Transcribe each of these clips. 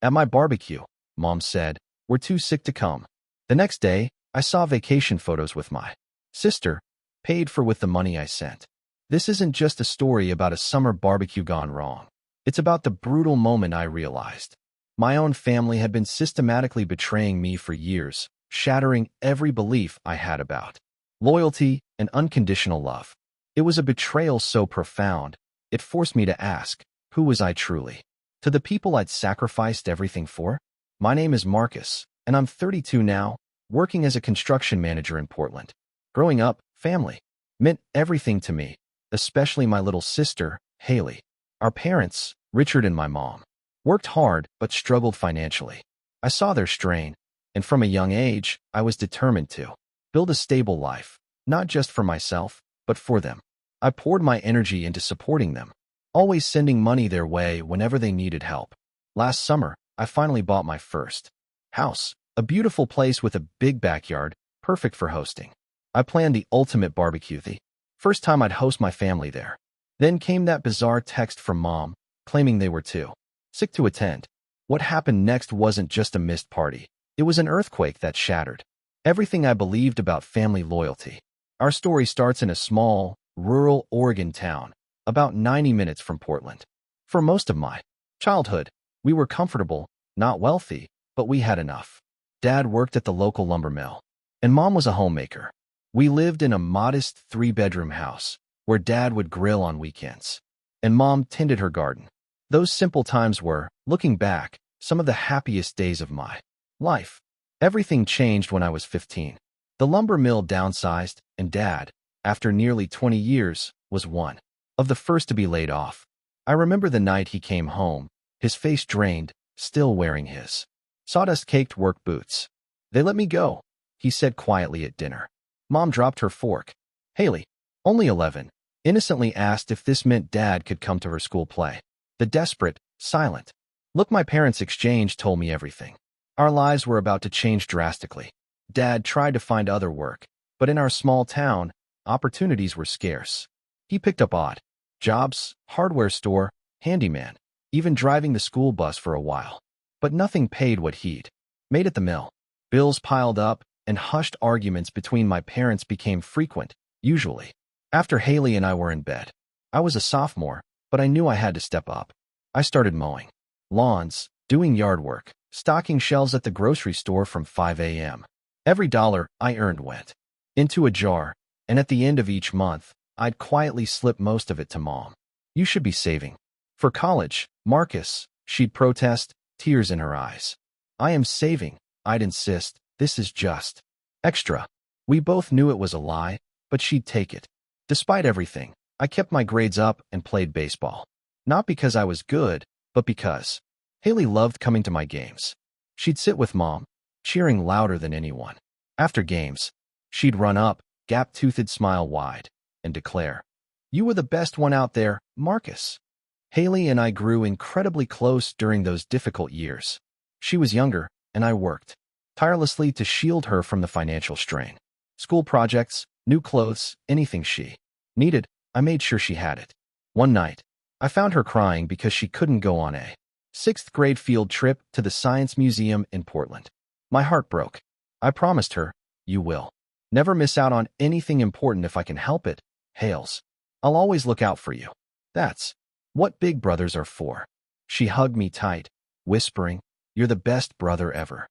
At my barbecue, Mom said, we're too sick to come. The next day, I saw vacation photos with my sister, paid for with the money I sent. This isn't just a story about a summer barbecue gone wrong. It's about the brutal moment I realized my own family had been systematically betraying me for years, shattering every belief I had about loyalty and unconditional love. It was a betrayal so profound, it forced me to ask, who was I truly? To the people I'd sacrificed everything for? My name is Marcus, and I'm 32 now, working as a construction manager in Portland. Growing up, family meant everything to me, especially my little sister, Haley. Our parents, Richard and my mom, worked hard but struggled financially. I saw their strain, and from a young age, I was determined to build a stable life, not just for myself, but for them. I poured my energy into supporting them, always sending money their way whenever they needed help. Last summer, I finally bought my first house, a beautiful place with a big backyard, perfect for hosting. I planned the ultimate barbecue, the first time I'd host my family there. Then came that bizarre text from Mom, claiming they were too sick to attend. What happened next wasn't just a missed party. It was an earthquake that shattered everything I believed about family loyalty. Our story starts in a small, rural Oregon town, about 90 minutes from Portland. For most of my childhood, we were comfortable, not wealthy, but we had enough. Dad worked at the local lumber mill, and Mom was a homemaker. We lived in a modest 3-bedroom house, where Dad would grill on weekends, and Mom tended her garden. Those simple times were, looking back, some of the happiest days of my life. Everything changed when I was 15. The lumber mill downsized, and Dad, after nearly 20 years, was one of the first to be laid off. I remember the night he came home, his face drained, still wearing his sawdust-caked work boots. "They let me go," he said quietly at dinner. Mom dropped her fork. Haley, only 11, innocently asked if this meant Dad could come to her school play. The desperate, silent look my parents exchanged told me everything. Our lives were about to change drastically. Dad tried to find other work, but in our small town, opportunities were scarce. He picked up odd jobs, hardware store, handyman, even driving the school bus for a while. But nothing paid what he'd made at the mill. Bills piled up, and hushed arguments between my parents became frequent, usually after Haley and I were in bed. I was a sophomore, but I knew I had to step up. I started mowing lawns, doing yard work, stocking shelves at the grocery store from 5 a.m. Every dollar I earned went into a jar, and at the end of each month, I'd quietly slip most of it to Mom. "You should be saving for college, Marcus," she'd protest, tears in her eyes. "I am saving," I'd insist. "This is just extra." We both knew it was a lie, but she'd take it. Despite everything, I kept my grades up and played baseball. Not because I was good, but because Haley loved coming to my games. She'd sit with Mom, cheering louder than anyone. After games, she'd run up, gap-toothed smile wide, and declare, "You were the best one out there, Marcus." Haley and I grew incredibly close during those difficult years. She was younger, and I worked tirelessly to shield her from the financial strain. School projects, new clothes, anything she needed, I made sure she had it. One night, I found her crying because she couldn't go on a 6th grade field trip to the Science Museum in Portland. My heart broke. I promised her, "You will never miss out on anything important if I can help it, Hales. I'll always look out for you. That's what big brothers are for." She hugged me tight, whispering, "You're the best brother ever."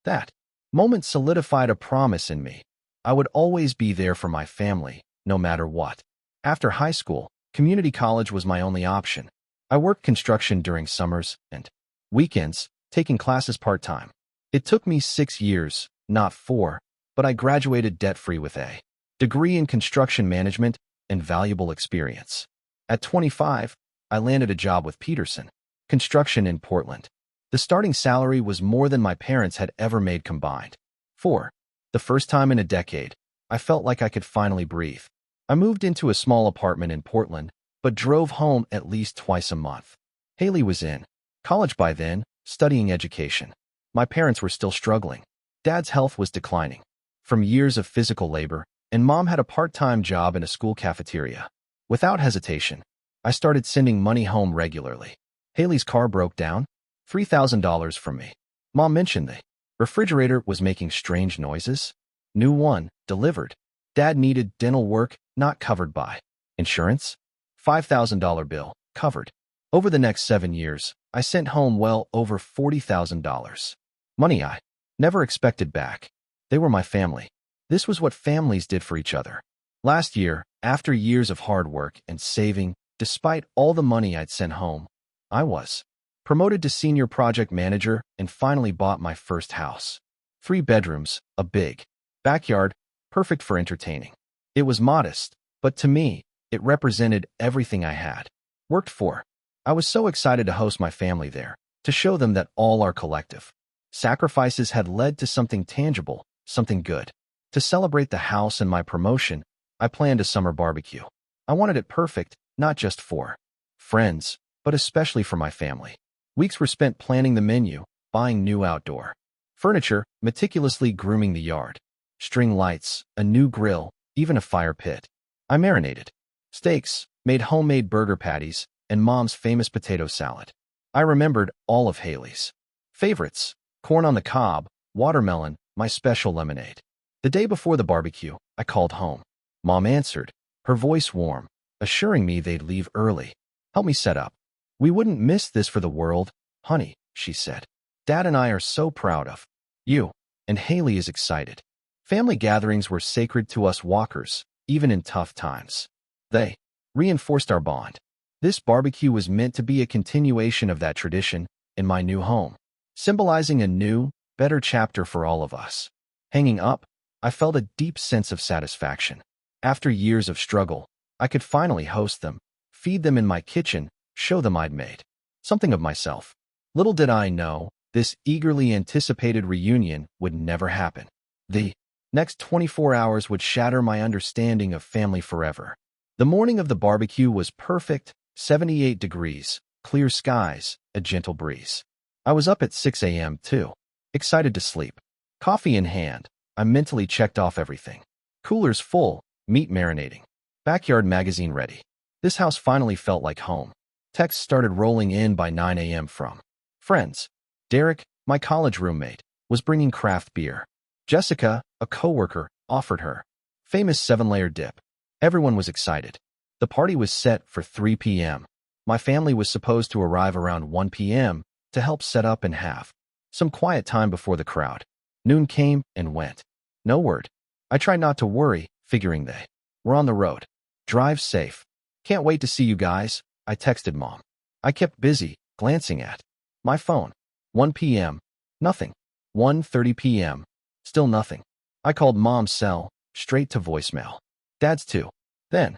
That moment solidified a promise in me. I would always be there for my family, no matter what. After high school, community college was my only option. I worked construction during summers and weekends, taking classes part-time. It took me 6 years, not 4, but I graduated debt-free with a degree in construction management and valuable experience. At 25, I landed a job with Peterson Construction in Portland. The starting salary was more than my parents had ever made combined. For the first time in a decade, I felt like I could finally breathe. I moved into a small apartment in Portland, but drove home at least twice a month. Haley was in college by then, studying education. My parents were still struggling. Dad's health was declining from years of physical labor, and Mom had a part-time job in a school cafeteria. Without hesitation, I started sending money home regularly. Haley's car broke down. $3,000 from me. Mom mentioned the refrigerator was making strange noises. New one, delivered. Dad needed dental work, not covered by insurance. $5,000 bill, covered. Over the next 7 years, I sent home well over $40,000. Money I never expected back. They were my family. This was what families did for each other. Last year, after years of hard work and saving, despite all the money I'd sent home, I was promoted to senior project manager and finally bought my first house. 3 bedrooms, a big backyard, perfect for entertaining. It was modest, but to me, it represented everything I had worked for. I was so excited to host my family there, to show them that all our collective sacrifices had led to something tangible, something good. To celebrate the house and my promotion, I planned a summer barbecue. I wanted it perfect, not just for friends, but especially for my family. Weeks were spent planning the menu, buying new outdoor furniture, meticulously grooming the yard, string lights, a new grill, even a fire pit. I marinated steaks, made homemade burger patties, and Mom's famous potato salad. I remembered all of Haley's favorites: corn on the cob, watermelon, my special lemonade. The day before the barbecue, I called home. Mom answered, her voice warm, assuring me they'd leave early. Help me set up. We wouldn't miss this for the world, honey, she said. Dad and I are so proud of you, and Haley is excited. Family gatherings were sacred to us Walkers, even in tough times. They reinforced our bond. This barbecue was meant to be a continuation of that tradition in my new home, symbolizing a new, better chapter for all of us. Hanging up, I felt a deep sense of satisfaction. After years of struggle, I could finally host them, feed them in my kitchen, show them I'd made something of myself. Little did I know, this eagerly anticipated reunion would never happen. The next 24 hours would shatter my understanding of family forever. The morning of the barbecue was perfect, 78 degrees, clear skies, a gentle breeze. I was up at 6 a.m. too, excited to sleep. Coffee in hand, I mentally checked off everything. Coolers full, meat marinating, backyard magazine ready. This house finally felt like home. Texts started rolling in by 9 a.m. from friends. Derek, my college roommate, was bringing craft beer. Jessica, a coworker, offered her famous 7-layer dip. Everyone was excited. The party was set for 3 p.m. My family was supposed to arrive around 1 p.m. to help set up and have some quiet time before the crowd. Noon came and went. No word. I tried not to worry, figuring they were on the road. Drive safe. Can't wait to see you guys, I texted Mom. I kept busy, glancing at my phone. 1 p.m. Nothing. 1:30 p.m. Still nothing. I called Mom's cell, straight to voicemail. Dad's too. Then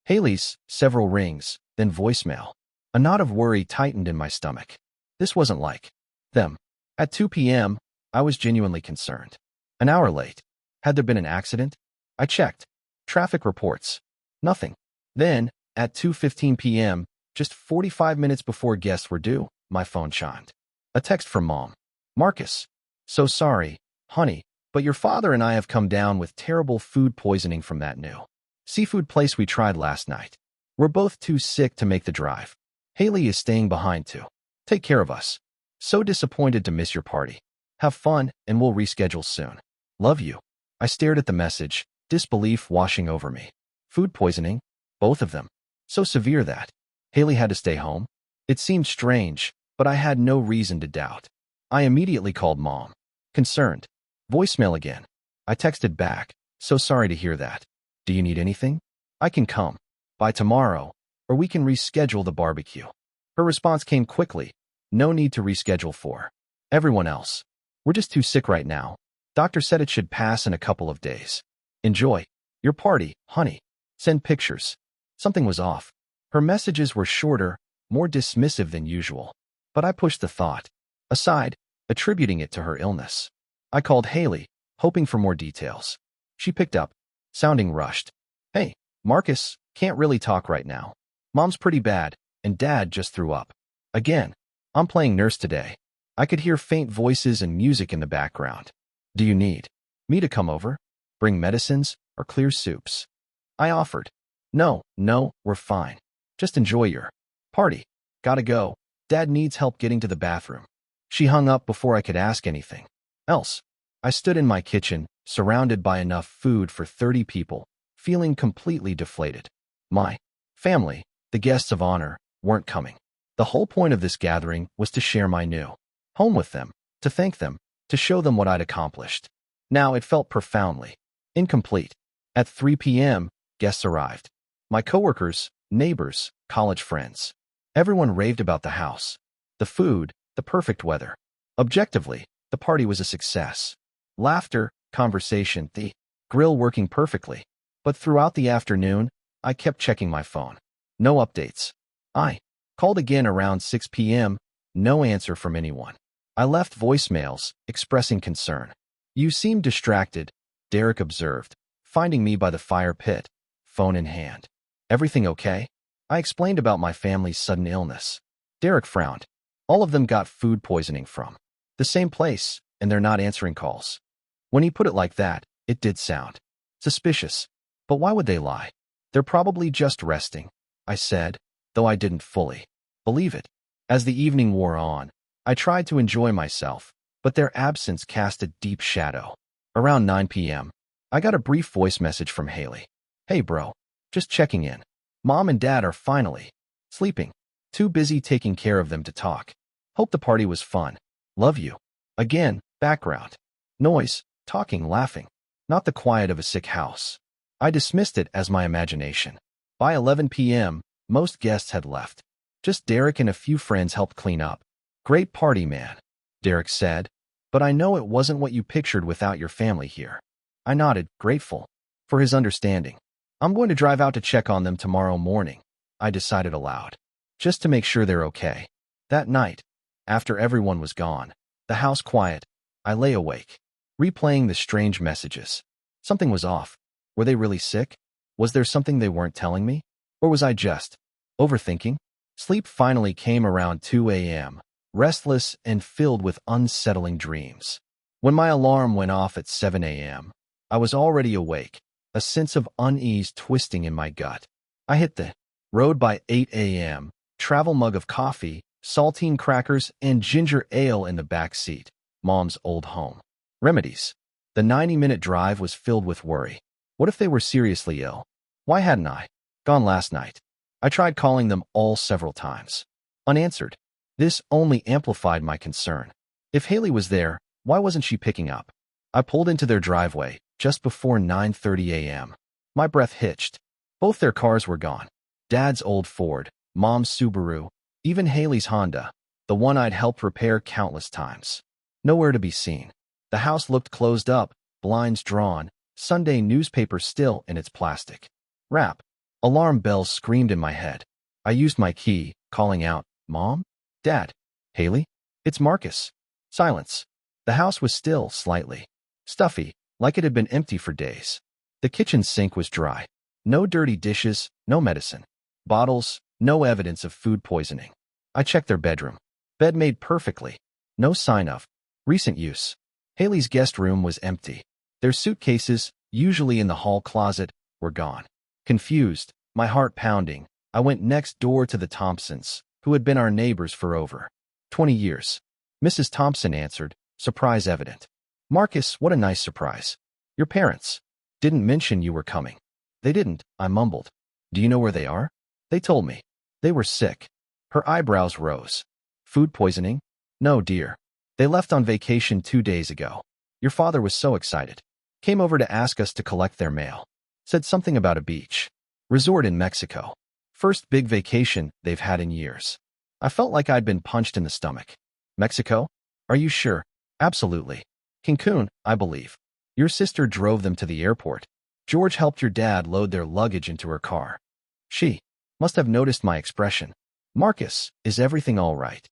Haley's, several rings, then voicemail. A knot of worry tightened in my stomach. This wasn't like them. At 2 p.m., I was genuinely concerned. An hour late. Had there been an accident? I checked. Traffic reports. Nothing. Then, at 2:15 p.m., just 45 minutes before guests were due, my phone chimed. A text from Mom. Marcus. So sorry, honey, but your father and I have come down with terrible food poisoning from that new seafood place we tried last night. We're both too sick to make the drive. Haley is staying behind to take care of us. So disappointed to miss your party. Have fun, and we'll reschedule soon. Love you. I stared at the message, disbelief washing over me. Food poisoning? Both of them. So severe that Haley had to stay home? It seemed strange, but I had no reason to doubt. I immediately called Mom. Concerned. Voicemail again. I texted back. So sorry to hear that. Do you need anything? I can come by tomorrow, or we can reschedule the barbecue. Her response came quickly. No need to reschedule for everyone else. We're just too sick right now. Doctor said it should pass in a couple of days. Enjoy your party, honey. Send pictures. Something was off. Her messages were shorter, more dismissive than usual. But I pushed the thought aside, attributing it to her illness. I called Haley, hoping for more details. She picked up, sounding rushed. Hey, Marcus, can't really talk right now. Mom's pretty bad, and Dad just threw up. Again, I'm playing nurse today. I could hear faint voices and music in the background. Do you need me to come over? Bring medicines or clear soups? I offered. No, we're fine. Just enjoy your party. Gotta go. Dad needs help getting to the bathroom. She hung up before I could ask anything else. I stood in my kitchen, surrounded by enough food for 30 people, feeling completely deflated. My family, the guests of honor, weren't coming. The whole point of this gathering was to share my new home with them, to thank them, to show them what I'd accomplished. Now it felt profoundly incomplete. At 3 p.m., guests arrived. My coworkers, neighbors, college friends. Everyone raved about the house, the food, the perfect weather. Objectively, the party was a success. Laughter, conversation, the grill working perfectly. But throughout the afternoon, I kept checking my phone. No updates. I called again around 6 p.m., no answer from anyone. I left voicemails, expressing concern. "You seem distracted," Derek observed, finding me by the fire pit, phone in hand. "Everything okay?" I explained about my family's sudden illness. Derek frowned. "All of them got food poisoning from the same place, and they're not answering calls." When he put it like that, it did sound suspicious. But why would they lie? "They're probably just resting," I said, though I didn't fully believe it. As the evening wore on, I tried to enjoy myself, but their absence cast a deep shadow. Around 9 p.m., I got a brief voice message from Haley. "Hey bro, just checking in. Mom and Dad are finally sleeping. Too busy taking care of them to talk. Hope the party was fun. Love you." Again, background noise, talking, laughing. Not the quiet of a sick house. I dismissed it as my imagination. By 11 p.m., most guests had left. Just Derek and a few friends helped clean up. "Great party, man," Derek said. "But I know it wasn't what you pictured without your family here." I nodded, grateful for his understanding. "I'm going to drive out to check on them tomorrow morning," I decided aloud, "just to make sure they're okay." That night, after everyone was gone, the house quiet, I lay awake, replaying the strange messages. Something was off. Were they really sick? Was there something they weren't telling me? Or was I just overthinking? Sleep finally came around 2 a.m., restless and filled with unsettling dreams. When my alarm went off at 7 a.m., I was already awake, a sense of unease twisting in my gut. I hit the road by 8 a.m., travel mug of coffee, saltine crackers, and ginger ale in the back seat, Mom's old home. Remedies. The 90-minute drive was filled with worry. What if they were seriously ill? Why hadn't I gone last night? I tried calling them all several times. Unanswered. This only amplified my concern. If Haley was there, why wasn't she picking up? I pulled into their driveway just before 9:30 a.m. My breath hitched. Both their cars were gone. Dad's old Ford, Mom's Subaru, even Haley's Honda, the one I'd helped repair countless times. Nowhere to be seen. The house looked closed up, blinds drawn, Sunday newspaper still in its plastic wrap. Alarm bells screamed in my head. I used my key, calling out, "Mom? Dad? Haley? It's Marcus." Silence. The house was still, slightly stuffy, like it had been empty for days. The kitchen sink was dry. No dirty dishes, no medicine. Bottles, no evidence of food poisoning. I checked their bedroom. Bed made perfectly. No sign of recent use. Haley's guest room was empty. Their suitcases, usually in the hall closet, were gone. Confused, my heart pounding, I went next door to the Thompsons, who had been our neighbors for over 20 years. Mrs. Thompson answered, surprise evident. "Marcus, what a nice surprise. Your parents didn't mention you were coming." "They didn't," I mumbled. "Do you know where they are?" "They told me. They were sick." Her eyebrows rose. "Food poisoning?" "No, dear. They left on vacation 2 days ago. Your father was so excited. Came over to ask us to collect their mail. Said something about a beach resort in Mexico. First big vacation they've had in years." I felt like I'd been punched in the stomach. "Mexico? Are you sure?" "Absolutely. Cancun, I believe. Your sister drove them to the airport. George helped your dad load their luggage into her car. She must have noticed my expression. "Marcus, is everything all right?"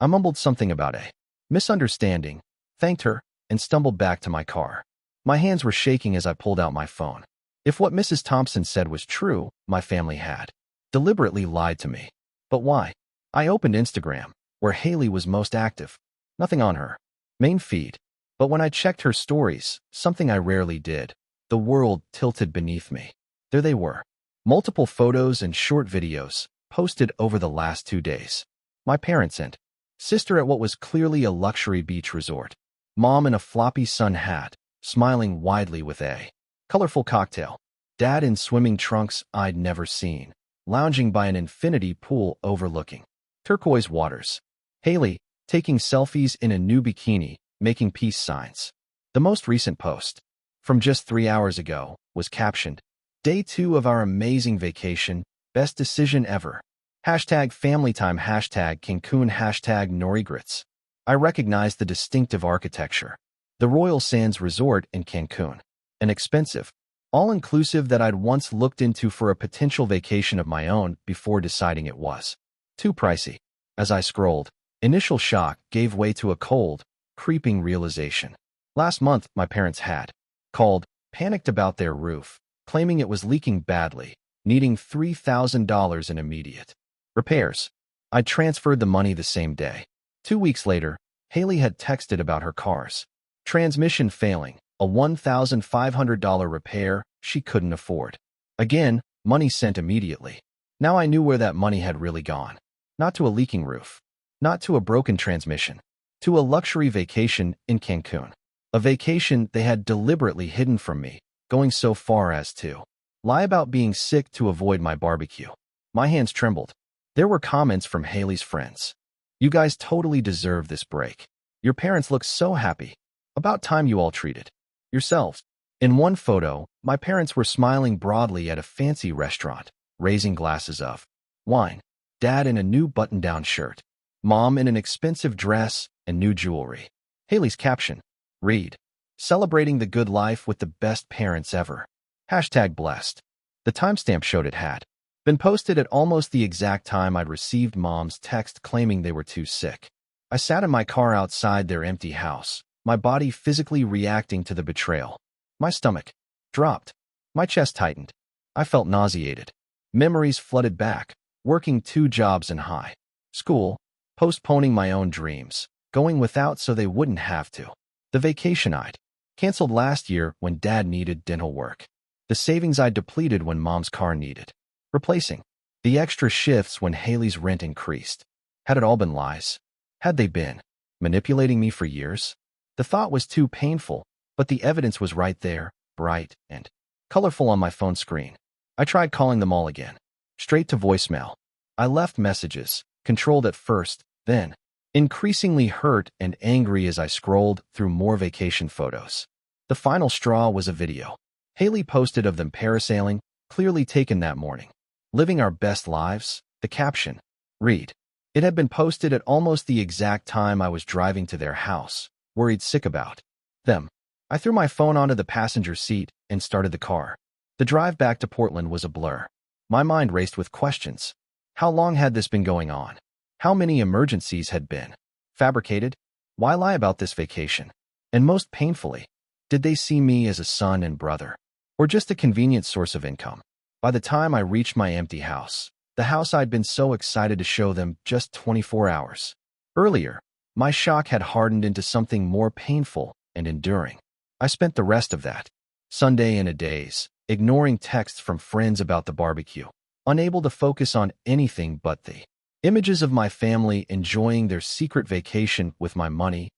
I mumbled something about a misunderstanding, thanked her, and stumbled back to my car. My hands were shaking as I pulled out my phone. If what Mrs. Thompson said was true, my family had deliberately lied to me. But why? I opened Instagram, where Haley was most active. Nothing on her main feed. But when I checked her stories, something I rarely did, the world tilted beneath me. There they were. Multiple photos and short videos, posted over the last 2 days. My parents and Sister at what was clearly a luxury beach resort. Mom in a floppy sun hat, smiling widely with a colorful cocktail. Dad in swimming trunks I'd never seen, lounging by an infinity pool overlooking turquoise waters. Haley, taking selfies in a new bikini, making peace signs. The most recent post, from just 3 hours ago, was captioned, "Day 2 of our amazing vacation, best decision ever. Hashtag family time, hashtag Cancun, hashtag Norigrits." I recognized the distinctive architecture. The Royal Sands Resort in Cancun. An expensive, all-inclusive that I'd once looked into for a potential vacation of my own before deciding it was too pricey. As I scrolled, initial shock gave way to a cold, creeping realization. Last month, my parents had called, panicked about their roof, claiming it was leaking badly, needing $3,000 in immediate repairs. I transferred the money the same day. 2 weeks later, Haley had texted about her car's transmission failing, a $1,500 repair she couldn't afford. Again, money sent immediately. Now I knew where that money had really gone. Not to a leaking roof, not to a broken transmission, to a luxury vacation in Cancun. A vacation they had deliberately hidden from me, going so far as to lie about being sick to avoid my barbecue. My hands trembled. There were comments from Haley's friends. "You guys totally deserve this break. Your parents look so happy. About time you all treated yourselves." In one photo, my parents were smiling broadly at a fancy restaurant, raising glasses of wine. Dad in a new button-down shirt. Mom in an expensive dress and new jewelry. Haley's caption, read, "Celebrating the good life with the best parents ever. Hashtag blessed." The timestamp showed it had been posted at almost the exact time I'd received Mom's text claiming they were too sick. I sat in my car outside their empty house, my body physically reacting to the betrayal. My stomach dropped. My chest tightened. I felt nauseated. Memories flooded back, working 2 jobs in high school, postponing my own dreams, going without so they wouldn't have to. The vacation I'd canceled last year when Dad needed dental work. The savings I depleted when Mom's car needed replacing. The extra shifts when Haley's rent increased. Had it all been lies? Had they been manipulating me for years? The thought was too painful, but the evidence was right there, bright and colorful on my phone screen. I tried calling them all again. Straight to voicemail. I left messages, controlled at first, then increasingly hurt and angry as I scrolled through more vacation photos. The final straw was a video Haley posted of them parasailing, clearly taken that morning. Living our best lives, the caption, read. It had been posted at almost the exact time I was driving to their house, worried sick about them. I threw my phone onto the passenger seat and started the car. The drive back to Portland was a blur. My mind raced with questions. How long had this been going on? How many emergencies had been fabricated? Why lie about this vacation? And most painfully, did they see me as a son and brother, or just a convenient source of income? By the time I reached my empty house, the house I'd been so excited to show them just 24 hours earlier, my shock had hardened into something more painful and enduring. I spent the rest of that Sunday in a daze, ignoring texts from friends about the barbecue, unable to focus on anything but the images of my family enjoying their secret vacation with my money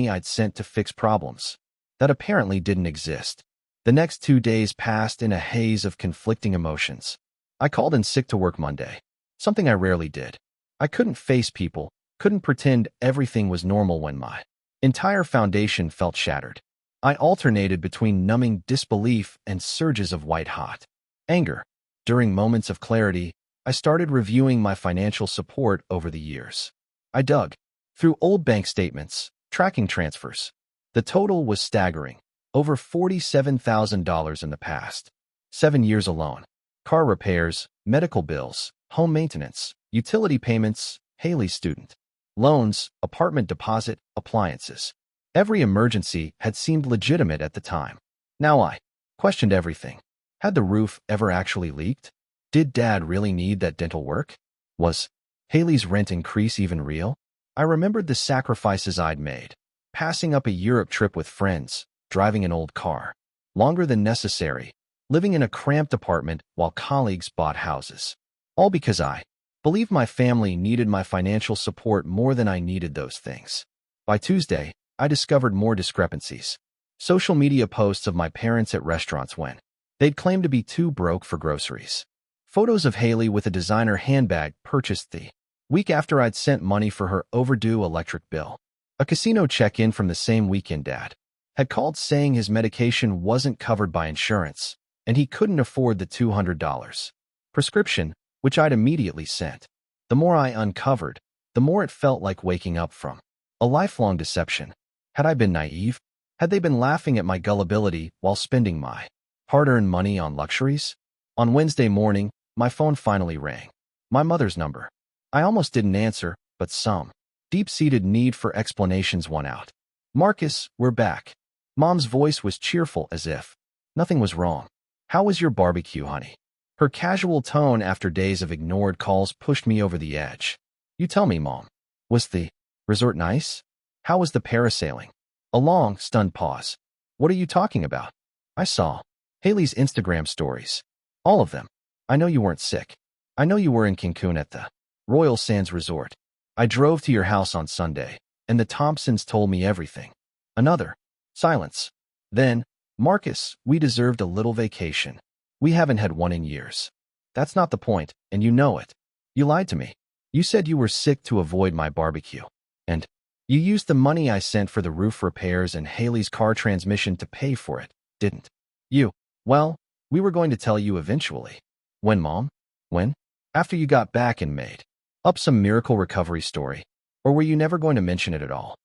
I'd sent to fix problems that apparently didn't exist. The next 2 days passed in a haze of conflicting emotions. I called in sick to work Monday, something I rarely did. I couldn't face people, couldn't pretend everything was normal when my entire foundation felt shattered. I alternated between numbing disbelief and surges of white-hot anger. During moments of clarity, I started reviewing my financial support over the years. I dug through old bank statements, tracking transfers. The total was staggering, over $47,000 in the past 7 years alone. Car repairs, medical bills, home maintenance, utility payments, Haley's student loans, apartment deposit, appliances. Every emergency had seemed legitimate at the time. Now I questioned everything. Had the roof ever actually leaked? Did Dad really need that dental work? Was Haley's rent increase even real? I remembered the sacrifices I'd made. Passing up a Europe trip with friends, driving an old car, longer than necessary, living in a cramped apartment while colleagues bought houses. All because I Believed my family needed my financial support more than I needed those things. By Tuesday, I discovered more discrepancies. Social media posts of my parents at restaurants when they'd claim to be too broke for groceries. Photos of Haley with a designer handbag purchased the week after I'd sent money for her overdue electric bill. A casino check-in from the same weekend. Dad had called saying his medication wasn't covered by insurance, and he couldn't afford the $200 prescription, which I'd immediately sent. The more I uncovered, the more it felt like waking up from a lifelong deception. Had I been naive? Had they been laughing at my gullibility while spending my hard-earned money on luxuries? On Wednesday morning, my phone finally rang. My mother's number. I almost didn't answer, but some deep-seated need for explanations won out. "Marcus, we're back." Mom's voice was cheerful as if nothing was wrong. "How was your barbecue, honey?" Her casual tone after days of ignored calls pushed me over the edge. "You tell me, Mom. Was the resort nice? How was the parasailing?" A long, stunned pause. "What are you talking about?" "I saw Haley's Instagram stories. All of them. I know you weren't sick. I know you were in Cancun at the Royal Sands Resort. I drove to your house on Sunday, and the Thompsons told me everything." Another silence. Then, "Marcus, we deserved a little vacation. We haven't had one in years." "That's not the point, and you know it. You lied to me. You said you were sick to avoid my barbecue. And you used the money I sent for the roof repairs and Haley's car transmission to pay for it, didn't you?" "Well, we were going to tell you eventually." "When, Mom? When?" "After you got back and made up some miracle recovery story. Or were you never going to mention it at all?"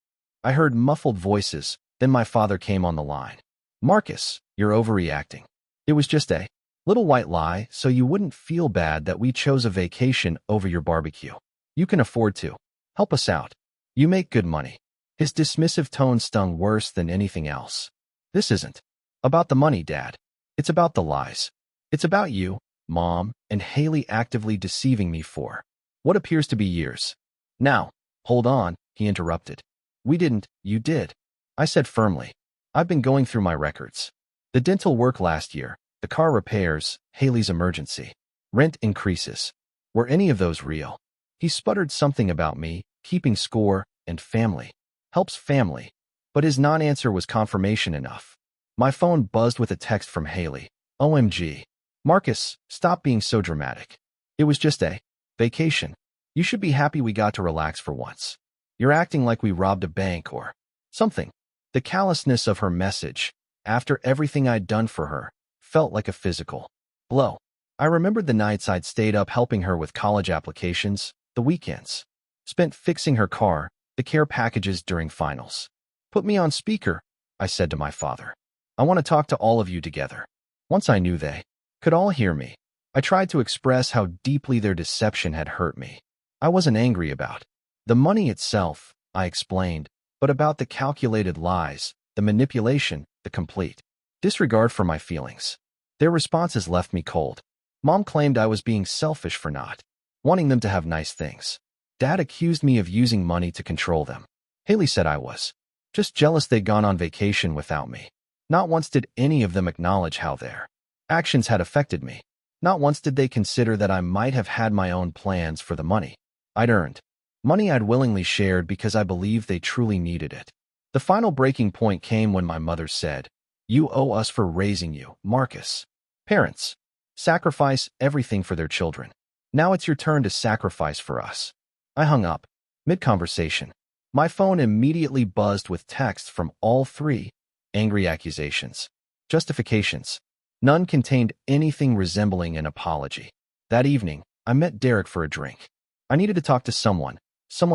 I heard muffled voices, then my father came on the line. "Marcus, you're overreacting. It was just a little white lie so you wouldn't feel bad that we chose a vacation over your barbecue. You can afford to help us out. You make good money." His dismissive tone stung worse than anything else. "This isn't about the money, Dad. It's about the lies. It's about you, Mom, and Haley actively deceiving me for what appears to be years." "Now, hold on," he interrupted. "We didn't, you did," I said firmly. "I've been going through my records. The dental work last year, the car repairs, Haley's emergency, rent increases. Were any of those real?" He sputtered something about me, keeping score, and family. Helps family. But his non-answer was confirmation enough. My phone buzzed with a text from Haley. "OMG. Marcus, stop being so dramatic. It was just a vacation. You should be happy we got to relax for once. You're acting like we robbed a bank or something." The callousness of her message, after everything I'd done for her, felt like a physical blow. I remembered the nights I'd stayed up helping her with college applications, the weekends spent fixing her car, the care packages during finals. "Put me on speaker," I said to my father. "I want to talk to all of you together." Once I knew they could all hear me, I tried to express how deeply their deception had hurt me. I wasn't angry about the money itself, I explained, but about the calculated lies, the manipulation, the complete disregard for my feelings. Their responses left me cold. Mom claimed I was being selfish for not wanting them to have nice things. Dad accused me of using money to control them. Haley said I was just jealous they'd gone on vacation without me. Not once did any of them acknowledge how their actions had affected me. Not once did they consider that I might have had my own plans for the money I'd earned. Money I'd willingly shared because I believed they truly needed it. The final breaking point came when my mother said, "You owe us for raising you, Marcus. Parents sacrifice everything for their children. Now it's your turn to sacrifice for us." I hung up mid-conversation. My phone immediately buzzed with texts from all three, angry accusations, justifications. None contained anything resembling an apology. That evening, I met Derek for a drink. I needed to talk to someone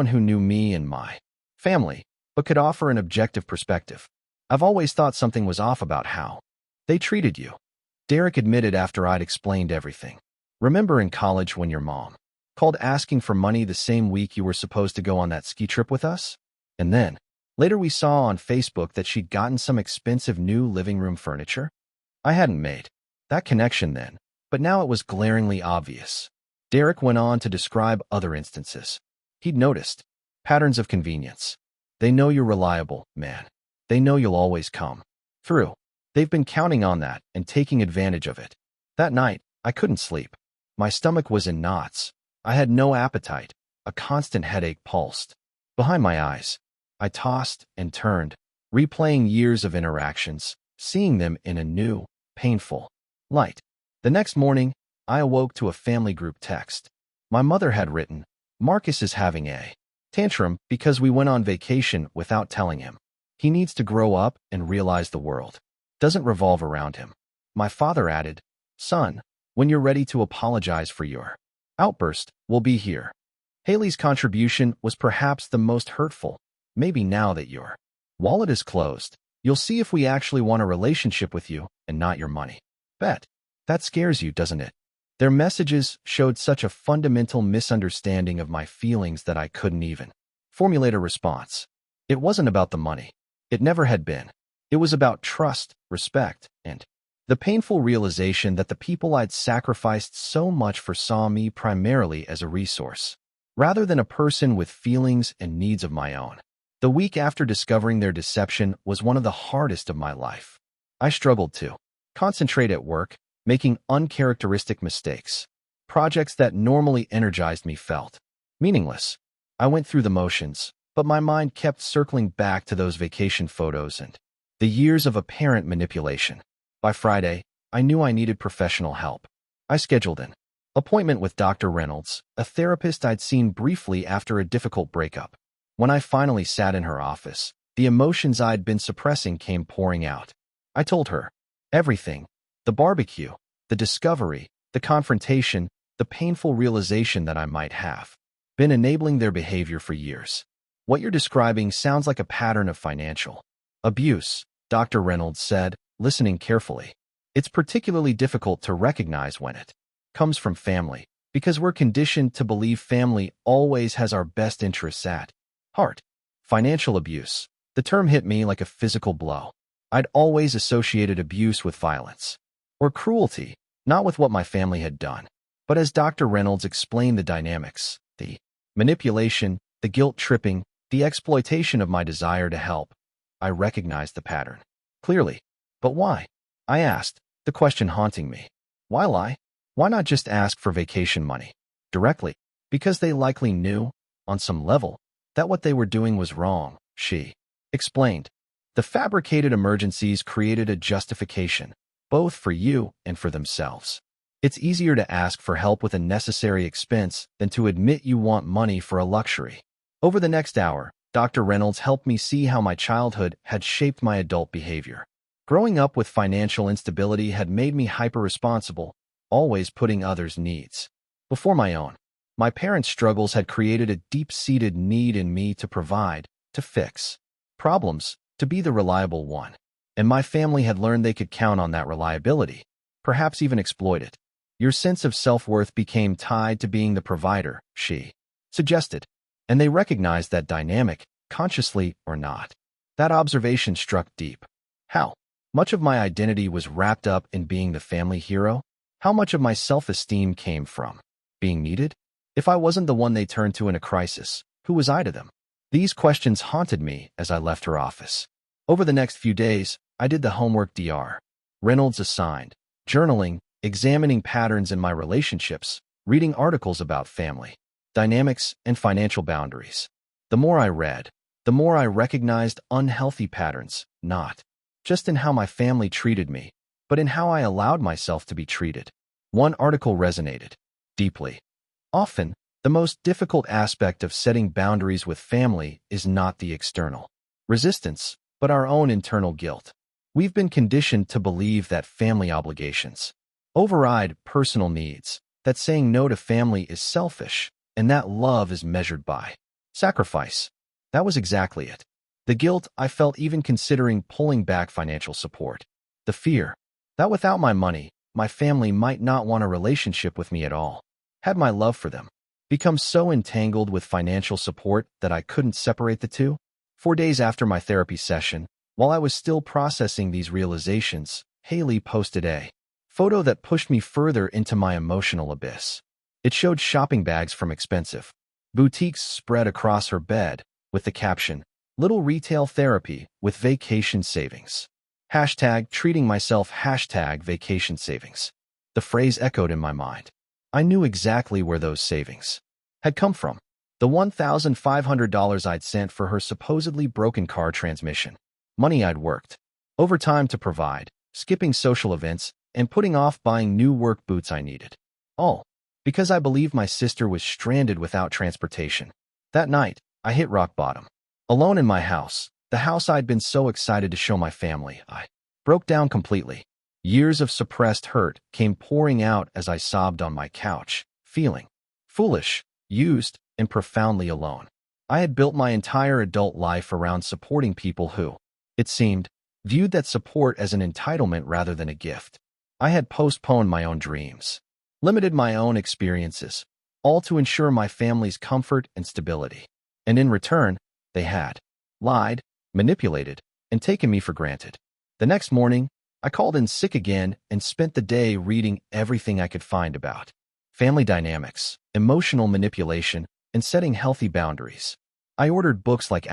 who knew me and my family, but could offer an objective perspective. "I've always thought something was off about how they treated you," Derek admitted after I'd explained everything. "Remember in college when your mom called asking for money the same week you were supposed to go on that ski trip with us? And then, later we saw on Facebook that she'd gotten some expensive new living room furniture? I hadn't made that connection then, but now it was glaringly obvious." Derek went on to describe other instances. He'd noticed patterns of convenience. "They know you're reliable, man. They know you'll always come through. They've been counting on that and taking advantage of it." That night, I couldn't sleep. My stomach was in knots. I had no appetite. A constant headache pulsed. Behind my eyes, I tossed and turned, replaying years of interactions, seeing them in a new, painful light. The next morning, I awoke to a family group text. My mother had written, "Marcus is having a tantrum because we went on vacation without telling him. He needs to grow up and realize the world doesn't revolve around him." My father added, "Son, when you're ready to apologize for your outburst, we'll be here." Haley's contribution was perhaps the most hurtful. "Maybe now that your wallet is closed, you'll see if we actually want a relationship with you and not your money. Bet. That scares you, doesn't it?" Their messages showed such a fundamental misunderstanding of my feelings that I couldn't even formulate a response. It wasn't about the money. It never had been. It was about trust, respect, and the painful realization that the people I'd sacrificed so much for saw me primarily as a resource, rather than a person with feelings and needs of my own. The week after discovering their deception was one of the hardest of my life. I struggled to concentrate at work, making uncharacteristic mistakes. Projects that normally energized me felt meaningless. I went through the motions, but my mind kept circling back to those vacation photos and the years of apparent manipulation. By Friday, I knew I needed professional help. I scheduled an appointment with Dr. Reynolds, a therapist I'd seen briefly after a difficult breakup. When I finally sat in her office, the emotions I'd been suppressing came pouring out. I told her everything: the barbecue, the discovery, the confrontation, the painful realization that I might have been enabling their behavior for years. "What you're describing sounds like a pattern of financial abuse," Dr. Reynolds said, listening carefully. "It's particularly difficult to recognize when it comes from family, because we're conditioned to believe family always has our best interests at heart." Financial abuse. The term hit me like a physical blow. I'd always associated abuse with violence or cruelty, not with what my family had done. But as Dr. Reynolds explained the dynamics, the manipulation, the guilt-tripping, the exploitation of my desire to help, I recognized the pattern clearly. "But why?" I asked, the question haunting me. Why lie? Why not just ask for vacation money directly? "Because they likely knew, on some level, that what they were doing was wrong," she explained. "The fabricated emergencies created a justification, both for you and for themselves. It's easier to ask for help with a necessary expense than to admit you want money for a luxury." Over the next hour, Dr. Reynolds helped me see how my childhood had shaped my adult behavior. Growing up with financial instability had made me hyper-responsible, always putting others' needs before my own. My parents' struggles had created a deep-seated need in me to provide, to fix problems, to be the reliable one. And my family had learned they could count on that reliability, perhaps even exploit it. "Your sense of self-worth became tied to being the provider," she suggested. And they recognized that dynamic, consciously or not. That observation struck deep. How much of my identity was wrapped up in being the family hero? How much of my self-esteem came from being needed? If I wasn't the one they turned to in a crisis, who was I to them? These questions haunted me as I left her office. Over the next few days, I did the homework Dr. Reynolds assigned: journaling, examining patterns in my relationships, reading articles about family dynamics and financial boundaries. The more I read, the more I recognized unhealthy patterns, not just in how my family treated me, but in how I allowed myself to be treated. One article resonated deeply. "Often, the most difficult aspect of setting boundaries with family is not the external resistance, but our own internal guilt. We've been conditioned to believe that family obligations override personal needs, that saying no to family is selfish, and that love is measured by sacrifice." That was exactly it. The guilt I felt even considering pulling back financial support. The fear that without my money, my family might not want a relationship with me at all. Had my love for them become so entangled with financial support that I couldn't separate the two? 4 days after my therapy session, while I was still processing these realizations, Haley posted a photo that pushed me further into my emotional abyss. It showed shopping bags from expensive boutiques spread across her bed, with the caption, "Little retail therapy with vacation savings. Hashtag treating myself, hashtag vacation savings." The phrase echoed in my mind. I knew exactly where those savings had come from. The $1,500 I'd sent for her supposedly broken car transmission. Money I'd worked overtime to provide, skipping social events, and putting off buying new work boots I needed. All because I believed my sister was stranded without transportation. That night, I hit rock bottom. Alone in my house, the house I'd been so excited to show my family, I broke down completely. Years of suppressed hurt came pouring out as I sobbed on my couch, feeling foolish, used, and profoundly alone. I had built my entire adult life around supporting people who, it seemed, viewed that support as an entitlement rather than a gift. I had postponed my own dreams, limited my own experiences, all to ensure my family's comfort and stability. And in return, they had lied, manipulated, and taken me for granted. The next morning, I called in sick again and spent the day reading everything I could find about family dynamics, emotional manipulation, and setting healthy boundaries. I ordered books like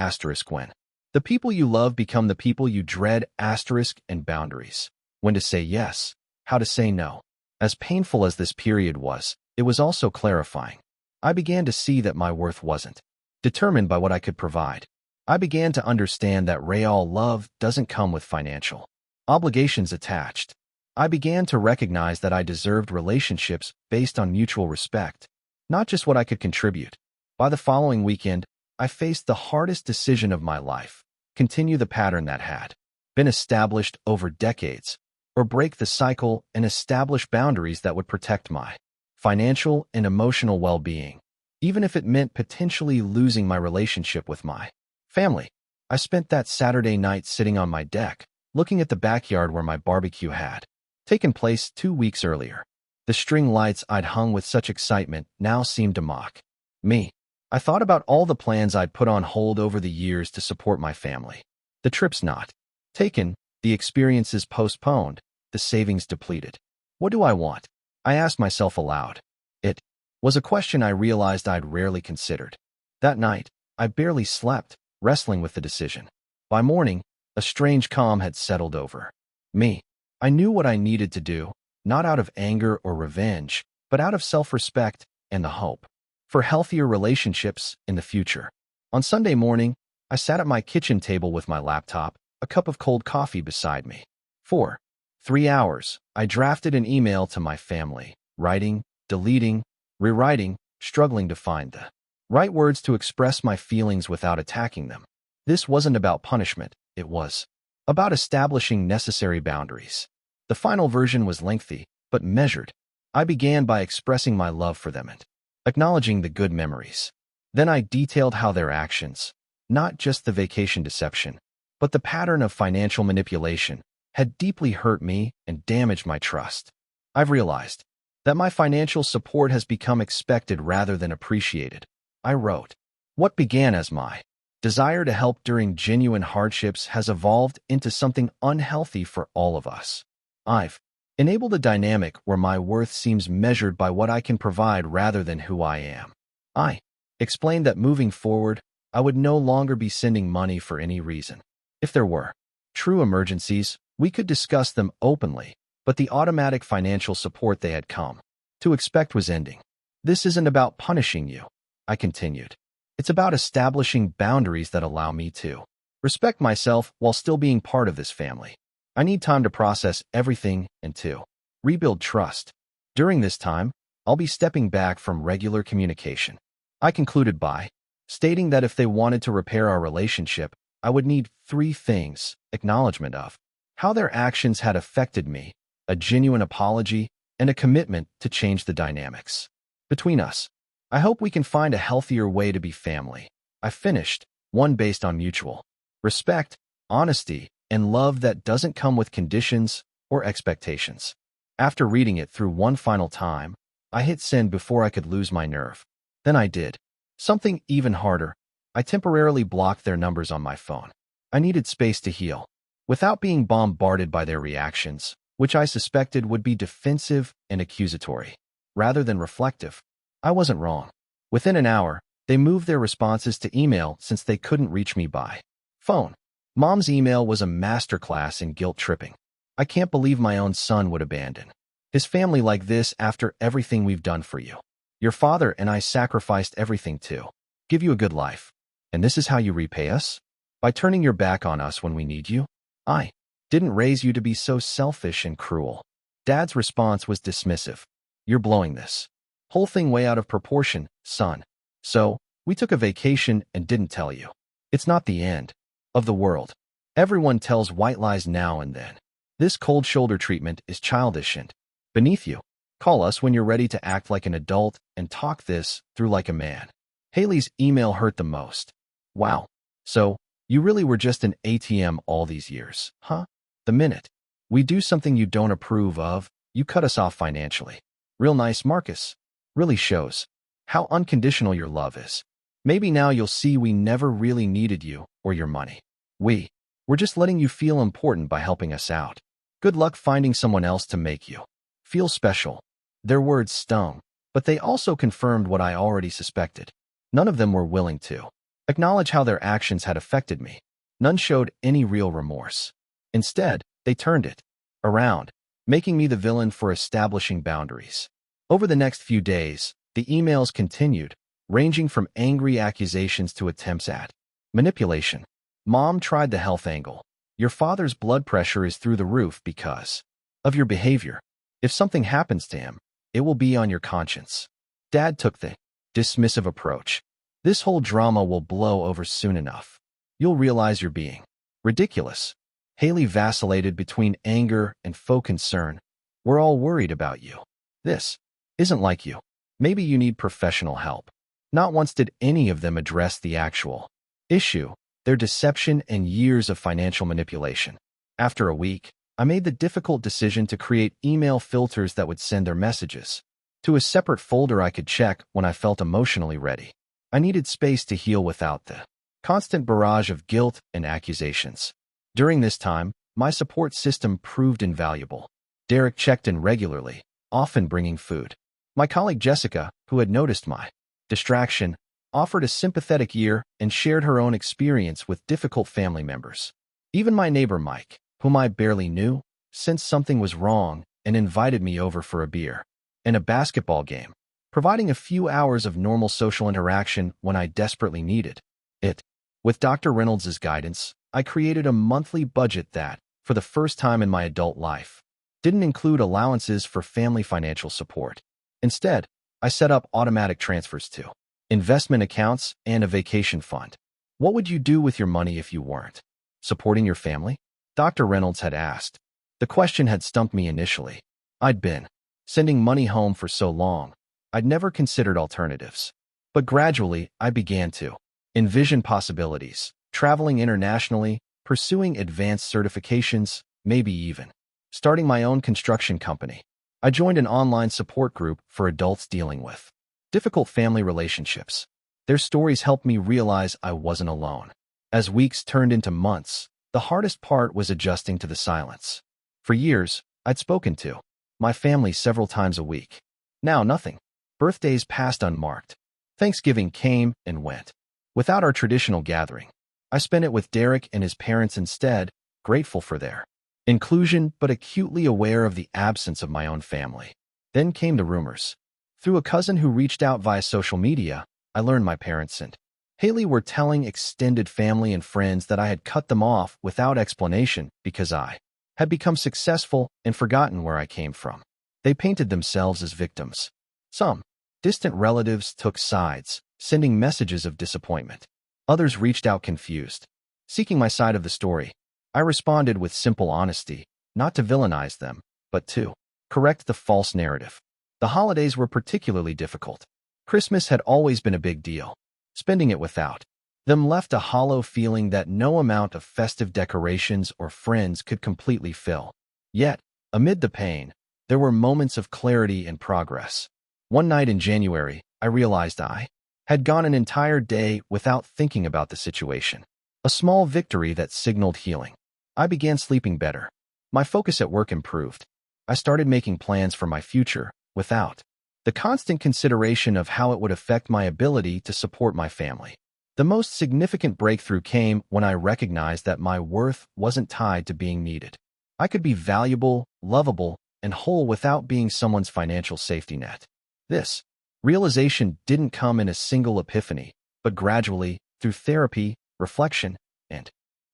When the People You Love Become the People You Dread, and Boundaries. When to Say Yes, How to Say No. As painful as this period was, it was also clarifying. I began to see that my worth wasn't determined by what I could provide. I began to understand that real love doesn't come with financial obligations attached. I began to recognize that I deserved relationships based on mutual respect, not just what I could contribute. By the following weekend, I faced the hardest decision of my life: continue the pattern that had been established over decades, or break the cycle and establish boundaries that would protect my financial and emotional well-being, even if it meant potentially losing my relationship with my family. I spent that Saturday night sitting on my deck, looking at the backyard where my barbecue had taken place 2 weeks earlier. The string lights I'd hung with such excitement now seemed to mock me. I thought about all the plans I'd put on hold over the years to support my family. The trips not taken, the experiences postponed, the savings depleted. What do I want? I asked myself aloud. It was a question I realized I'd rarely considered. That night, I barely slept, wrestling with the decision. By morning, a strange calm had settled over me. I knew what I needed to do, not out of anger or revenge, but out of self-respect and the hope for healthier relationships in the future. On Sunday morning, I sat at my kitchen table with my laptop, a cup of cold coffee beside me. For 3 hours, I drafted an email to my family, writing, deleting, rewriting, struggling to find the right words to express my feelings without attacking them. This wasn't about punishment, it was about establishing necessary boundaries. The final version was lengthy, but measured. I began by expressing my love for them and acknowledging the good memories. Then I detailed how their actions, not just the vacation deception, but the pattern of financial manipulation, had deeply hurt me and damaged my trust. I've realized that my financial support has become expected rather than appreciated. I wrote, what began as my desire to help during genuine hardships has evolved into something unhealthy for all of us. I've enabled a dynamic where my worth seems measured by what I can provide rather than who I am. I explained that moving forward, I would no longer be sending money for any reason. If there were true emergencies, we could discuss them openly, but the automatic financial support they had come to expect was ending. This isn't about punishing you, I continued. It's about establishing boundaries that allow me to respect myself while still being part of this family. I need time to process everything and to rebuild trust. During this time, I'll be stepping back from regular communication. I concluded by stating that if they wanted to repair our relationship, I would need 3 things: acknowledgement of how their actions had affected me, a genuine apology, and a commitment to change the dynamics between us. I hope we can find a healthier way to be family. I finished, one based on mutual respect, honesty, and love that doesn't come with conditions or expectations. After reading it through one final time, I hit send before I could lose my nerve. Then I did something even harder. I temporarily blocked their numbers on my phone. I needed space to heal, without being bombarded by their reactions, which I suspected would be defensive and accusatory, rather than reflective. I wasn't wrong. Within an hour, they moved their responses to email since they couldn't reach me by phone. Mom's email was a masterclass in guilt tripping. I can't believe my own son would abandon his family like this after everything we've done for you. Your father and I sacrificed everything to give you a good life. And this is how you repay us? By turning your back on us when we need you? I didn't raise you to be so selfish and cruel. Dad's response was dismissive. You're blowing this whole thing way out of proportion, son. So, we took a vacation and didn't tell you. It's not the end of the world. Everyone tells white lies now and then. This cold shoulder treatment is childish and beneath you. Call us when you're ready to act like an adult and talk this through like a man. Haley's email hurt the most. Wow. So, you really were just an ATM all these years, huh? The minute we do something you don't approve of, you cut us off financially. Real nice, Marcus. Really shows how unconditional your love is. Maybe now you'll see we never really needed you or your money. We're just letting you feel important by helping us out. Good luck finding someone else to make you feel special. Their words stung, but they also confirmed what I already suspected. None of them were willing to acknowledge how their actions had affected me. None showed any real remorse. Instead, they turned it around, making me the villain for establishing boundaries. Over the next few days, the emails continued, ranging from angry accusations to attempts at manipulation. Mom tried the health angle. Your father's blood pressure is through the roof because of your behavior. If something happens to him, it will be on your conscience. Dad took the dismissive approach. This whole drama will blow over soon enough. You'll realize you're being ridiculous. Haley vacillated between anger and faux concern. We're all worried about you. This isn't like you. Maybe you need professional help. Not once did any of them address the actual issue, their deception and years of financial manipulation. After a week, I made the difficult decision to create email filters that would send their messages to a separate folder I could check when I felt emotionally ready. I needed space to heal without the constant barrage of guilt and accusations. During this time, my support system proved invaluable. Derek checked in regularly, often bringing food. My colleague Jessica, who had noticed my distraction, offered a sympathetic ear and shared her own experience with difficult family members. Even my neighbor Mike, whom I barely knew, sensed something was wrong and invited me over for a beer and a basketball game, providing a few hours of normal social interaction when I desperately needed it. With Dr. Reynolds' guidance, I created a monthly budget that, for the first time in my adult life, didn't include allowances for family financial support. Instead, I set up automatic transfers to investment accounts and a vacation fund. What would you do with your money if you weren't supporting your family? Dr. Reynolds had asked. The question had stumped me initially. I'd been sending money home for so long, I'd never considered alternatives. But gradually, I began to envision possibilities, traveling internationally, pursuing advanced certifications, maybe even starting my own construction company. I joined an online support group for adults dealing with difficult family relationships. Their stories helped me realize I wasn't alone. As weeks turned into months, the hardest part was adjusting to the silence. For years, I'd spoken to my family several times a week. Now nothing. Birthdays passed unmarked. Thanksgiving came and went. Without our traditional gathering, I spent it with Derek and his parents instead, grateful for their inclusion but acutely aware of the absence of my own family. Then came the rumors. Through a cousin who reached out via social media, I learned my parents and Haley were telling extended family and friends that I had cut them off without explanation because I had become successful and forgotten where I came from. They painted themselves as victims. Some distant relatives took sides, sending messages of disappointment. Others reached out confused, seeking my side of the story. I responded with simple honesty, not to villainize them, but to correct the false narrative. The holidays were particularly difficult. Christmas had always been a big deal. Spending it without them left a hollow feeling that no amount of festive decorations or friends could completely fill. Yet, amid the pain, there were moments of clarity and progress. One night in January, I realized I had gone an entire day without thinking about the situation. A small victory that signaled healing. I began sleeping better. My focus at work improved. I started making plans for my future without the constant consideration of how it would affect my ability to support my family. The most significant breakthrough came when I recognized that my worth wasn't tied to being needed. I could be valuable, lovable, and whole without being someone's financial safety net. This realization didn't come in a single epiphany, but gradually, through therapy, reflection, and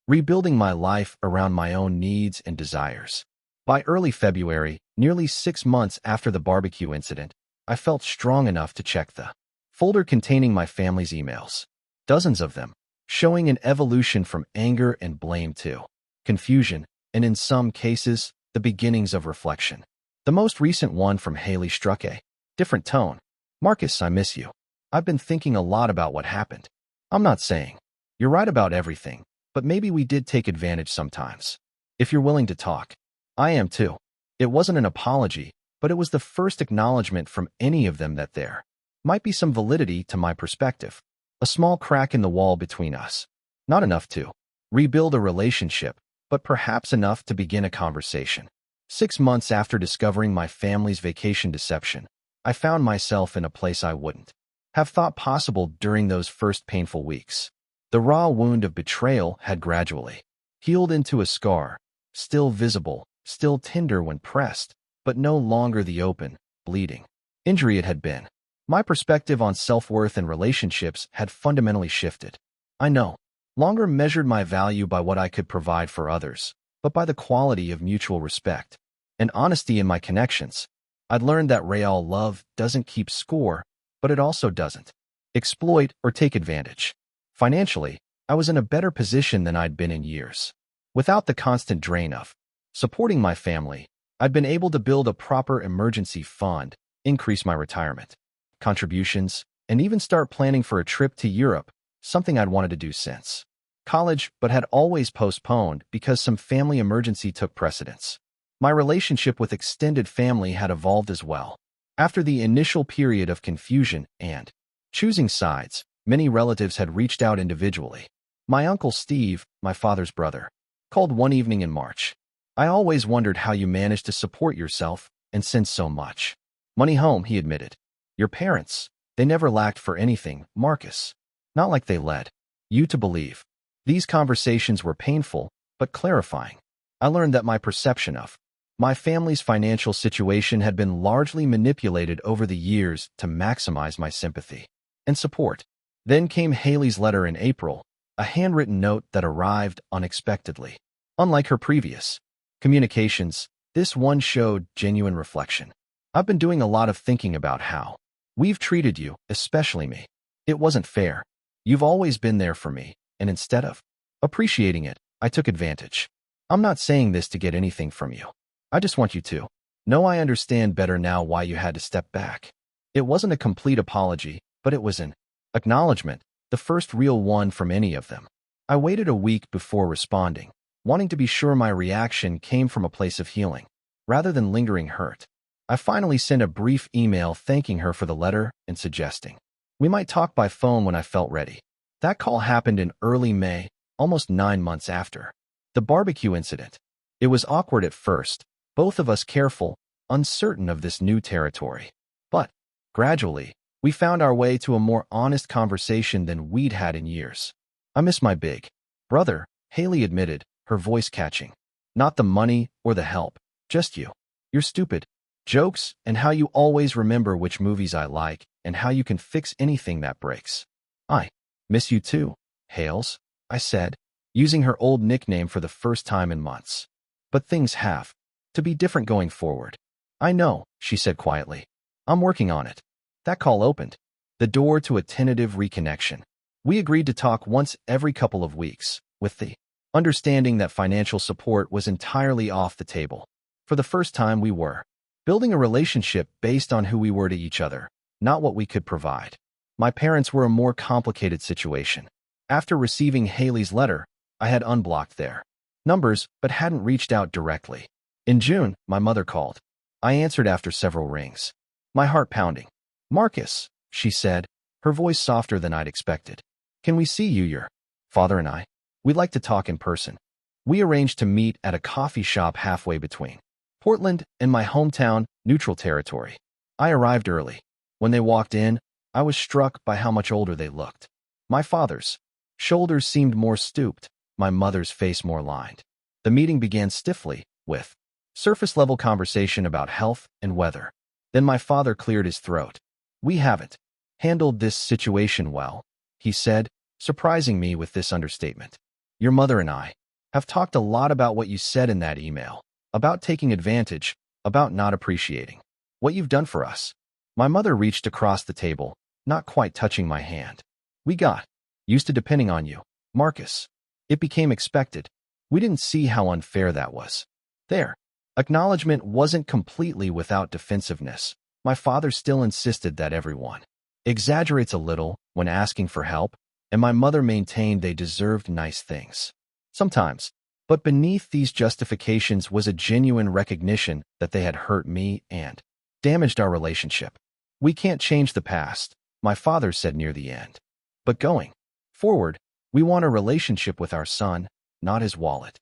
rebuilding my life around my own needs and desires. By early February, nearly 6 months after the barbecue incident, I felt strong enough to check the folder containing my family's emails. Dozens of them, showing an evolution from anger and blame to confusion, and in some cases, the beginnings of reflection. The most recent one from Haley struck a different tone. "Marcus, I miss you. I've been thinking a lot about what happened. I'm not saying you're right about everything, but maybe we did take advantage sometimes. If you're willing to talk, I am too." It wasn't an apology, but it was the first acknowledgement from any of them that there might be some validity to my perspective. A small crack in the wall between us. Not enough to rebuild a relationship, but perhaps enough to begin a conversation. 6 months after discovering my family's vacation deception, I found myself in a place I wouldn't have thought possible during those first painful weeks. The raw wound of betrayal had gradually healed into a scar, still visible, still tender when pressed, but no longer the open, bleeding injury it had been. My perspective on self-worth and relationships had fundamentally shifted. I no longer measured my value by what I could provide for others, but by the quality of mutual respect and honesty in my connections. I'd learned that real love doesn't keep score, but it also doesn't exploit or take advantage. Financially, I was in a better position than I'd been in years. Without the constant drain of supporting my family, I'd been able to build a proper emergency fund, increase my retirement contributions, and even start planning for a trip to Europe, something I'd wanted to do since college but had always postponed because some family emergency took precedence. My relationship with extended family had evolved as well. After the initial period of confusion and choosing sides, many relatives had reached out individually. My uncle Steve, my father's brother, called one evening in March. "I always wondered how you managed to support yourself and send so much money home," he admitted. "Your parents, they never lacked for anything, Marcus. Not like they led you to believe." These conversations were painful, but clarifying. I learned that my perception of my family's financial situation had been largely manipulated over the years to maximize my sympathy and support. Then came Haley's letter in April, a handwritten note that arrived unexpectedly. Unlike her previous communications, this one showed genuine reflection. "I've been doing a lot of thinking about how we've treated you, especially me. It wasn't fair. You've always been there for me, and instead of appreciating it, I took advantage. I'm not saying this to get anything from you. I just want you to know I understand better now why you had to step back." It wasn't a complete apology, but it was an acknowledgement, the first real one from any of them. I waited a week before responding, wanting to be sure my reaction came from a place of healing, rather than lingering hurt. I finally sent a brief email thanking her for the letter and suggesting we might talk by phone when I felt ready. That call happened in early May, almost 9 months after the barbecue incident. It was awkward at first, both of us careful, uncertain of this new territory. But gradually, we found our way to a more honest conversation than we'd had in years. "I miss my big brother," Haley admitted, her voice catching. "Not the money or the help, just you. Your stupid jokes and how you always remember which movies I like and how you can fix anything that breaks." "I miss you too, Hales," I said, using her old nickname for the first time in months. "But things have to be different going forward." "I know," she said quietly. "I'm working on it." That call opened the door to a tentative reconnection. We agreed to talk once every couple of weeks, with the understanding that financial support was entirely off the table. For the first time, we were building a relationship based on who we were to each other, not what we could provide. My parents were a more complicated situation. After receiving Haley's letter, I had unblocked their numbers but hadn't reached out directly. In June, my mother called. I answered after several rings, my heart pounding. "Marcus," she said, her voice softer than I'd expected. "Can we see you, your father and I? We'd like to talk in person." We arranged to meet at a coffee shop halfway between Portland and my hometown, Neutral Territory. I arrived early. When they walked in, I was struck by how much older they looked. My father's shoulders seemed more stooped, my mother's face more lined. The meeting began stiffly, with Surface-level conversation about health and weather. Then my father cleared his throat. "We haven't handled this situation well," he said, surprising me with this understatement. "Your mother and I have talked a lot about what you said in that email, about taking advantage, about not appreciating what you've done for us." My mother reached across the table, not quite touching my hand. "We got used to depending on you, Marcus. It became expected. We didn't see how unfair that was." There. Acknowledgement wasn't completely without defensiveness. My father still insisted that everyone exaggerates a little when asking for help, and my mother maintained they deserved nice things. Sometimes. But beneath these justifications was a genuine recognition that they had hurt me and damaged our relationship. "We can't change the past," my father said near the end. "But going forward, we want a relationship with our son, not his wallet."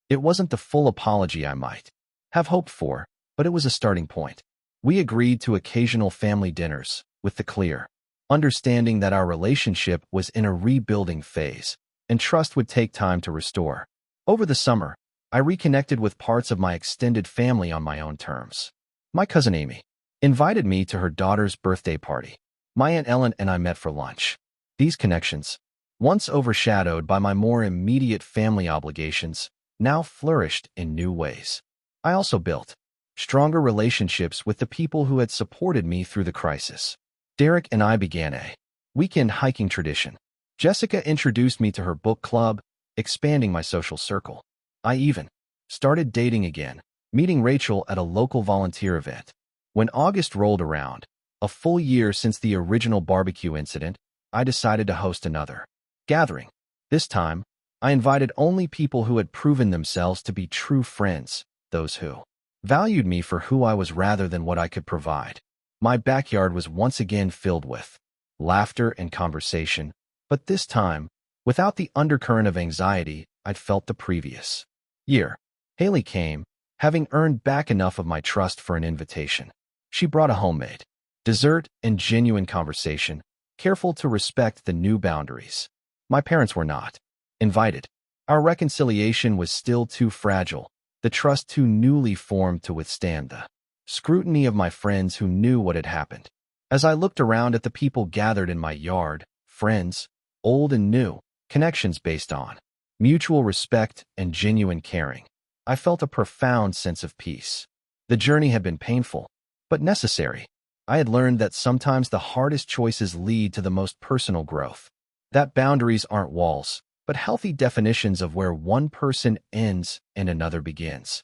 It wasn't the full apology I might have hoped for, but it was a starting point. We agreed to occasional family dinners, with the clear understanding that our relationship was in a rebuilding phase, and trust would take time to restore. Over the summer, I reconnected with parts of my extended family on my own terms. My cousin Amy invited me to her daughter's birthday party. My Aunt Ellen and I met for lunch. These connections, once overshadowed by my more immediate family obligations, now flourished in new ways. I also built stronger relationships with the people who had supported me through the crisis. Derek and I began a weekend hiking tradition. Jessica introduced me to her book club, expanding my social circle. I even started dating again, meeting Rachel at a local volunteer event. When August rolled around, a full year since the original barbecue incident, I decided to host another gathering. This time, I invited only people who had proven themselves to be true friends, those who valued me for who I was rather than what I could provide. My backyard was once again filled with laughter and conversation, but this time, without the undercurrent of anxiety I'd felt the previous year. Haley came, having earned back enough of my trust for an invitation. She brought a homemade dessert and genuine conversation, careful to respect the new boundaries. My parents were not invited. Our reconciliation was still too fragile, the trust too newly formed to withstand the scrutiny of my friends who knew what had happened. As I looked around at the people gathered in my yard, friends, old and new, connections based on mutual respect and genuine caring, I felt a profound sense of peace. The journey had been painful, but necessary. I had learned that sometimes the hardest choices lead to the most personal growth. That boundaries aren't walls, but healthy definitions of where one person ends and another begins.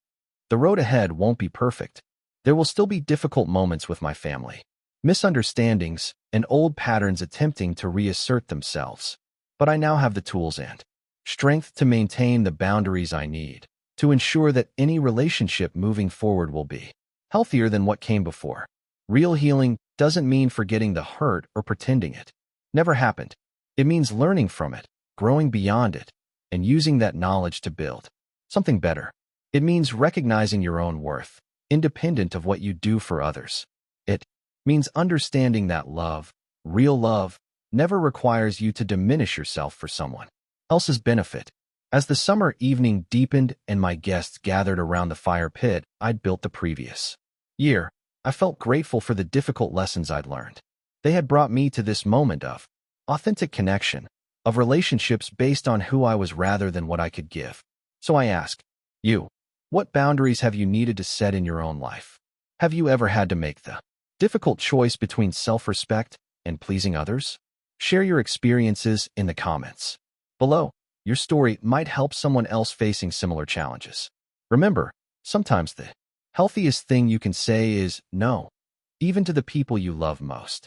The road ahead won't be perfect. There will still be difficult moments with my family, misunderstandings, and old patterns attempting to reassert themselves. But I now have the tools and strength to maintain the boundaries I need to ensure that any relationship moving forward will be healthier than what came before. Real healing doesn't mean forgetting the hurt or pretending it never happened. It means learning from it, growing beyond it, and using that knowledge to build something better. It means recognizing your own worth, independent of what you do for others. It means understanding that love, real love, never requires you to diminish yourself for someone else's benefit. As the summer evening deepened and my guests gathered around the fire pit I'd built the previous year, I felt grateful for the difficult lessons I'd learned. They had brought me to this moment of authentic connection, of relationships based on who I was rather than what I could give. So I ask you, what boundaries have you needed to set in your own life? Have you ever had to make the difficult choice between self-respect and pleasing others? Share your experiences in the comments below. Your story might help someone else facing similar challenges. Remember, sometimes the healthiest thing you can say is no, even to the people you love most.